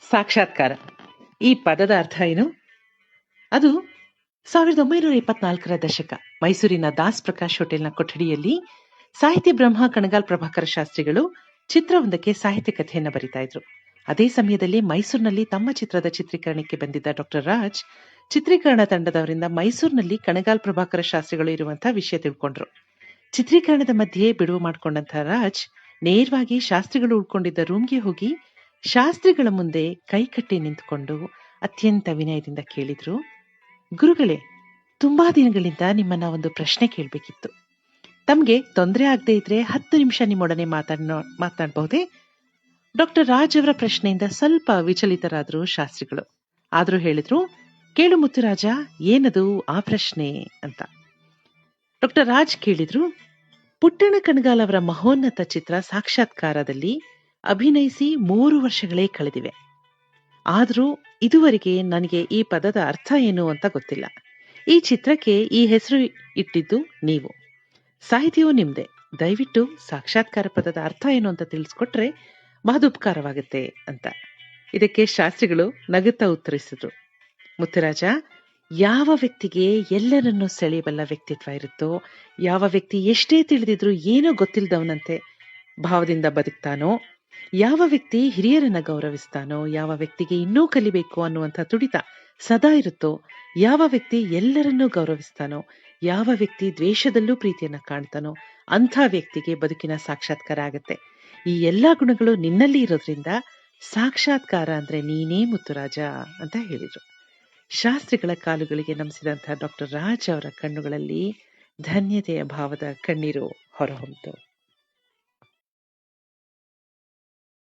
ಸಾಕ್ಷಾತ್ಕಾರ ಈ ಪದದ ಅರ್ಥ ಏನು? ಅದು 1924ರ ದಶಕ ಮೈಸೂರಿನ ದಾಸ್ ಪ್ರಕಾಶ್ ಹೋಟೆಲ್ನ ಕೊಠಡಿಯಲ್ಲಿ ಸಾಹಿತ್ಯ ಬ್ರಹ್ಮ ಕಣಗಾಲ್ ಪ್ರಭಾಕರ ಶಾಸ್ತ್ರಿಗಳು ಚಿತ್ರವೊಂದಕ್ಕೆ ಸಾಹಿತ್ಯ ಕಥೆಯನ್ನು ಬರಿತಾ ಇದ್ರು. ಅದೇ ಸಮಯದಲ್ಲಿ ಮೈಸೂರಿನಲ್ಲಿ ತಮ್ಮ ಚಿತ್ರದ ಚಿತ್ರೀಕರಣಕ್ಕೆ ಬಂದಿದ್ದ ಡಾಕ್ಟರ್ ರಾಜ್ ಚಿತ್ರೀಕರಣ ತಂಡದವರಿಂದ ಮೈಸೂರಿನಲ್ಲಿ ಕಣಗಾಲ್ ಪ್ರಭಾಕರ ಶಾಸ್ತ್ರಿಗಳು ಇರುವಂತಹ ವಿಷಯ ತಿಳ್ಕೊಂಡ್ರು. ಚಿತ್ರೀಕರಣದ ಮಧ್ಯೆ ಬಿಡುವು ಮಾಡಿಕೊಂಡಂತಹ ರಾಜ್ ನೇರವಾಗಿ ಶಾಸ್ತ್ರಿಗಳು ಉಳ್ಕೊಂಡಿದ್ದ ರೂಮ್ಗೆ ಹೋಗಿ ಶಾಸ್ತ್ರಿಗಳ ಮುಂದೆ ಕೈಕಟ್ಟಿ ನಿಂತುಕೊಂಡು ಅತ್ಯಂತ ವಿನಯದಿಂದ ಕೇಳಿದ್ರು, ಗುರುಗಳೇ, ತುಂಬಾ ದಿನಗಳಿಂದ ನಿಮ್ಮನ್ನ ಒಂದು ಪ್ರಶ್ನೆ ಕೇಳಬೇಕಿತ್ತು. ತಮ್ಗೆ ತೊಂದರೆ ಆಗದೆ ಇದ್ರೆ 10 ನಿಮಿಷ ನಿಮ್ಮೊಡನೆ ಮಾತನಾಡಬಹುದೇ? ಡಾಕ್ಟರ್ ರಾಜ್ ಅವರ ಪ್ರಶ್ನೆಯಿಂದ ಸ್ವಲ್ಪ ವಿಚಲಿತರಾದ್ರು ಶಾಸ್ತ್ರಿಗಳು. ಆದ್ರೂ ಹೇಳಿದ್ರು, ಕೇಳು ಮುತ್ತುರಾಜ, ಏನದು ಆ ಪ್ರಶ್ನೆ ಅಂತ. ಡಾಕ್ಟರ್ ರಾಜ್ ಕೇಳಿದ್ರು, ಪುಟ್ಟಣ ಕಣಗಾಲ್ ಅವರ ಮಹೋನ್ನತ ಚಿತ್ರ ಸಾಕ್ಷಾತ್ಕಾರದಲ್ಲಿ ಅಭಿನಯಿಸಿ 3 ವರ್ಷಗಳೇ ಕಳೆದಿವೆ. ಆದ್ರೂ ಇದುವರೆಗೆ ನನಗೆ ಈ ಪದದ ಅರ್ಥ ಏನು ಅಂತ ಗೊತ್ತಿಲ್ಲ. ಈ ಚಿತ್ರಕ್ಕೆ ಈ ಹೆಸರು ಇಟ್ಟಿದ್ದು ನೀವು, ಸಾಹಿತ್ಯವೂ ನಿಮ್ದೆ. ದಯವಿಟ್ಟು ಸಾಕ್ಷಾತ್ಕಾರ ಪದದ ಅರ್ಥ ಏನು ಅಂತ ತಿಳಿಸ್ಕೊಟ್ರೆ ಮಹದುಪಕಾರವಾಗುತ್ತೆ ಅಂತ. ಇದಕ್ಕೆ ಶಾಸ್ತ್ರಿಗಳು ನಗುತ್ತಾ ಉತ್ತರಿಸಿದ್ರು, ಮುತ್ತುರಾಜ, ಯಾವ ವ್ಯಕ್ತಿಗೆ ಎಲ್ಲರನ್ನೂ ಸೆಳೆಯಬಲ್ಲ ವ್ಯಕ್ತಿತ್ವ ಇರುತ್ತೋ, ಯಾವ ವ್ಯಕ್ತಿ ಎಷ್ಟೇ ತಿಳಿದಿದ್ರು ಏನೋ ಗೊತ್ತಿಲ್ಲದವನಂತೆ ಭಾವದಿಂದ ಬದುಕ್ತಾನೋ, ಯಾವ ವ್ಯಕ್ತಿ ಹಿರಿಯರನ್ನ ಗೌರವಿಸ್ತಾನೋ, ಯಾವ ವ್ಯಕ್ತಿಗೆ ಇನ್ನೂ ಕಲಿಬೇಕು ಅನ್ನುವಂಥ ತುಡಿತ ಸದಾ ಇರುತ್ತೋ, ಯಾವ ವ್ಯಕ್ತಿ ಎಲ್ಲರನ್ನೂ ಗೌರವಿಸ್ತಾನೋ, ಯಾವ ವ್ಯಕ್ತಿ ದ್ವೇಷದಲ್ಲೂ ಪ್ರೀತಿಯನ್ನ ಕಾಣ್ತಾನೋ ಅಂಥ ವ್ಯಕ್ತಿಗೆ ಬದುಕಿನ ಸಾಕ್ಷಾತ್ಕಾರ ಆಗತ್ತೆ. ಈ ಎಲ್ಲಾ ಗುಣಗಳು ನಿನ್ನಲ್ಲಿ ಇರೋದ್ರಿಂದ ಸಾಕ್ಷಾತ್ಕಾರ ಅಂದ್ರೆ ನೀನೇ ಮುತ್ತುರಾಜ ಅಂತ ಹೇಳಿದ್ರು. ಶಾಸ್ತ್ರಿಗಳ ಕಾಲುಗಳಿಗೆ ನಮಿಸಿದಂತಹ ಡಾಕ್ಟರ್ ರಾಜ್ ಅವರ ಕಣ್ಣುಗಳಲ್ಲಿ ಧನ್ಯತೆಯ ಭಾವದ ಕಣ್ಣೀರು ಹೊರಹೊಮ್ಮಿತು.